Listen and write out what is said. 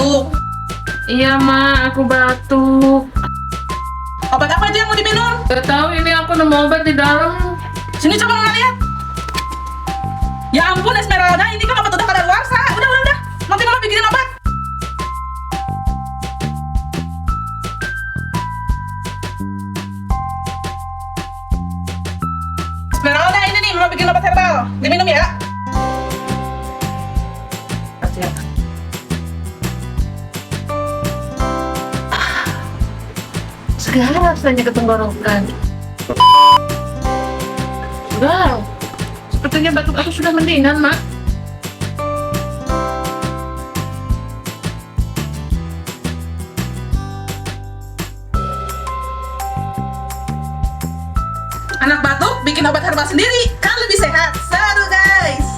batuk. Iya, Ma, aku batuk. Obat apa itu yang mau diminum? Gak tahu, ini aku nemu obat di dalam. Sini coba Mama lihat. Ya ampun Esmeralda, ini kan obat udah kadaluarsa. Udah. Nanti Mama bikinin obat. Esmeralda, ini nih Mama bikin obat herbal. Diminum ya. Kasih ya. Segala rasanya ke tenggorokan. Sudah. Sepertinya batuk aku sudah mendingan, Mak. Anak batuk bikin obat herbal sendiri kan lebih sehat. Seru kan?